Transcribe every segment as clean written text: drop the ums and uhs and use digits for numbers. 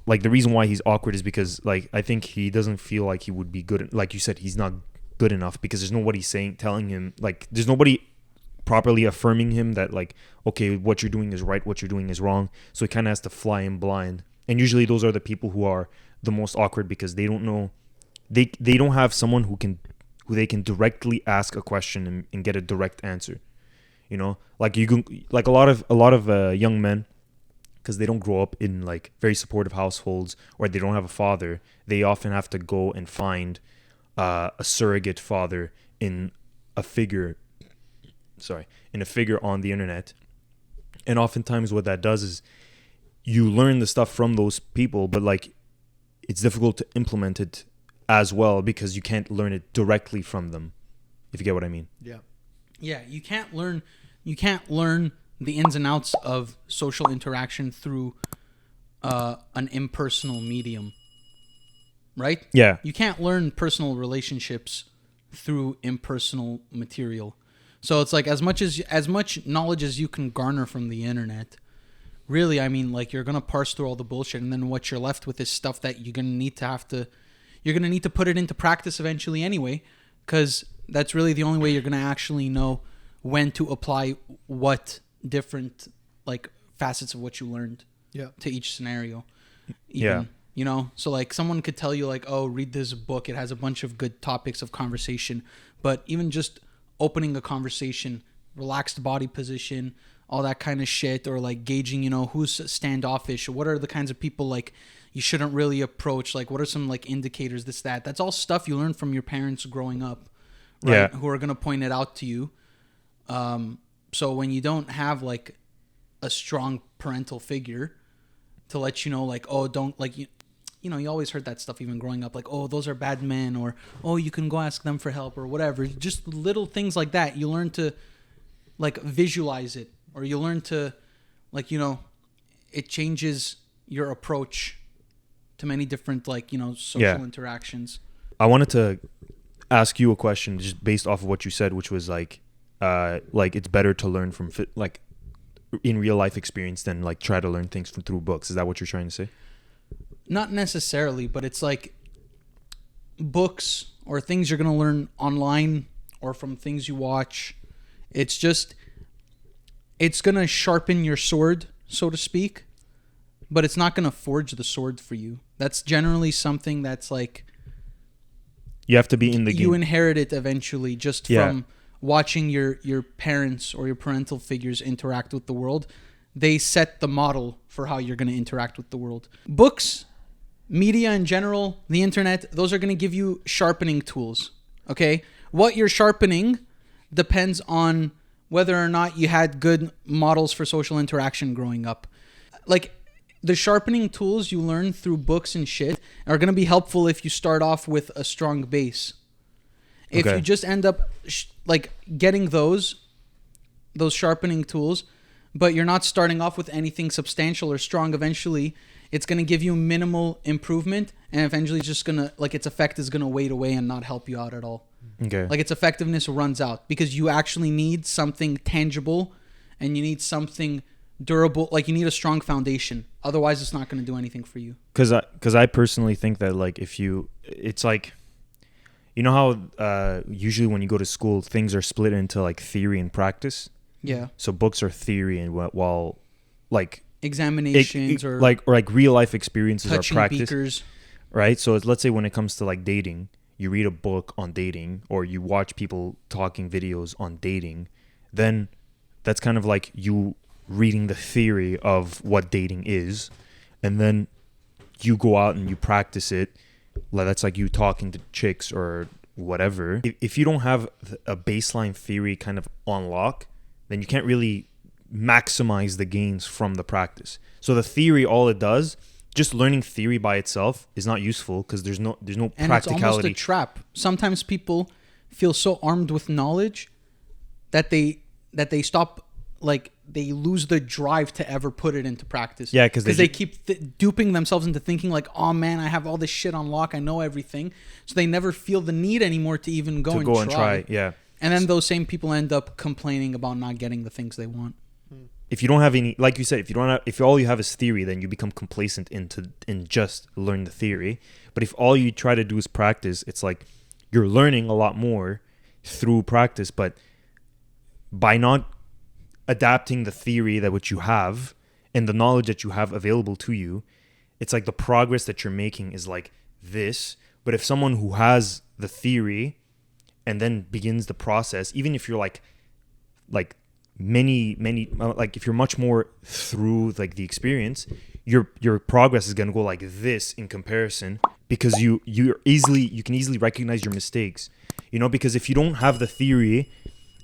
like the reason why he's awkward is because like I think he doesn't feel like he would be good. Like you said, he's not good enough because there's nobody telling him, like there's nobody properly affirming him that like, okay, what you're doing is right, what you're doing is wrong. So he kind of has to fly in blind. And usually those are the people who are the most awkward because they don't know, they don't have someone who they can directly ask a question and get a direct answer. You know, like you can, like a lot of young men, because they don't grow up in like very supportive households or they don't have a father, they often have to go and find a surrogate father in a figure on the internet. And oftentimes what that does is you learn the stuff from those people, but like it's difficult to implement it as well because you can't learn it directly from them, if you get what I mean. Yeah, you can't learn the ins and outs of social interaction through an impersonal medium. Right? Yeah. You can't learn personal relationships through impersonal material. So it's like as much knowledge as you can garner from the internet, really, I mean, like you're gonna parse through all the bullshit, and then what you're left with is stuff that you're gonna need to put it into practice eventually anyway, because that's really the only way you're gonna actually know when to apply what different like facets of what you learned to each scenario. Even, you know, so like someone could tell you like, oh, read this book, it has a bunch of good topics of conversation, but even just opening a conversation, relaxed body position, all that kind of shit, or like gauging, you know, who's standoffish, or what are the kinds of people like you shouldn't really approach, like what are some like indicators, that's all stuff you learn from your parents growing up, right? Who are going to point it out to you. So when you don't have like a strong parental figure to let you know, like, oh, don't, like, you know, you always heard that stuff even growing up, like, oh, those are bad men, or, oh, you can go ask them for help, or whatever. Just little things like that. You learn to like visualize it, or you learn to, like, you know, it changes your approach to many different, like, you know, social interactions. I wanted to ask you a question just based off of what you said, which was like it's better to learn from like in real life experience than like try to learn things through books. Is that what you're trying to say? Not necessarily, but it's like books or things you're going to learn online or from things you watch. It's just, it's going to sharpen your sword, so to speak, but it's not going to forge the sword for you. That's generally something that's like, you have to be in the game. You inherit it eventually just from watching your parents or your parental figures interact with the world. They set the model for how you're going to interact with the world. Books, media in general, the internet, those are going to give you sharpening tools. Okay? What you're sharpening depends on whether or not you had good models for social interaction growing up. Like, the sharpening tools you learn through books and shit are going to be helpful if you start off with a strong base. If you just end up like getting those sharpening tools, but you're not starting off with anything substantial or strong, eventually it's going to give you minimal improvement, and eventually it's just going to, like, its effect is going to wade away and not help you out at all. Okay. Like, its effectiveness runs out because you actually need something tangible and you need something durable. Like, you need a strong foundation. Otherwise, it's not going to do anything for you. Because I personally think that, like, it's like, you know how usually when you go to school, things are split into like theory and practice. Yeah. So books are theory, and while like examinations or real life experiences are practice. Beakers. Right. So let's say when it comes to like dating, you read a book on dating, or you watch people talking videos on dating, then that's kind of like you reading the theory of what dating is, and then you go out and you practice it. Like, that's like you talking to chicks or whatever. If you don't have a baseline theory kind of on lock, then you can't really maximize the gains from the practice. So the theory, all it does, just learning theory by itself is not useful because there's no practicality. And it's almost a trap. Sometimes people feel so armed with knowledge that they stop, like, they lose the drive to ever put it into practice. Yeah, because they keep duping themselves into thinking like, oh man, I have all this shit on lock, I know everything. So they never feel the need anymore to even go and try. Yeah. And then those same people end up complaining about not getting the things they want. if you don't have any, like you said, if all you have is theory, then you become complacent in just learn the theory. But if all you try to do is practice, it's like you're learning a lot more through practice. But by not adapting the theory that which you have and the knowledge that you have available to you, it's like the progress that you're making is like this. But if someone who has the theory and then begins the process, even if you're like many like if you're much more through like the experience, your progress is going to go like this in comparison, because you can easily recognize your mistakes, because if you don't have the theory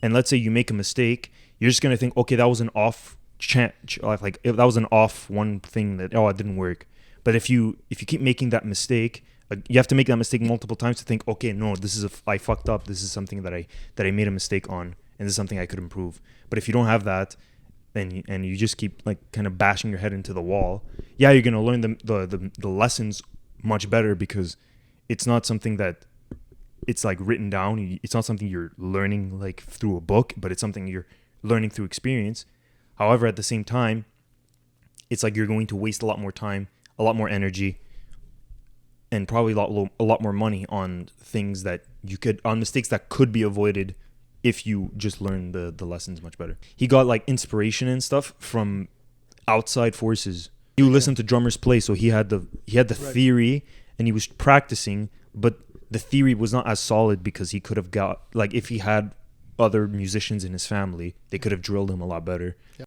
and let's say you make a mistake, you're just going to think, okay, that was an off chance, like if that was an off one thing that it didn't work. But if you keep making that mistake, you have to make that mistake multiple times to think, okay, no, I fucked up, this is something that I made a mistake on, and this is something I could improve. But if you don't have that, and you just keep like kind of bashing your head into the wall, you're gonna learn the lessons much better, because it's not something that it's like written down. It's not something you're learning like through a book, but it's something you're learning through experience. However, at the same time, it's like you're going to waste a lot more time, a lot more energy, and probably a lot more money on things on mistakes that could be avoided if you just learn the lessons much better. He got like inspiration and stuff from outside forces. You listen to drummers play, so he had the right theory, and he was practicing, but the theory was not as solid, because he could have got, like, if he had other musicians in his family, they could have drilled him a lot better.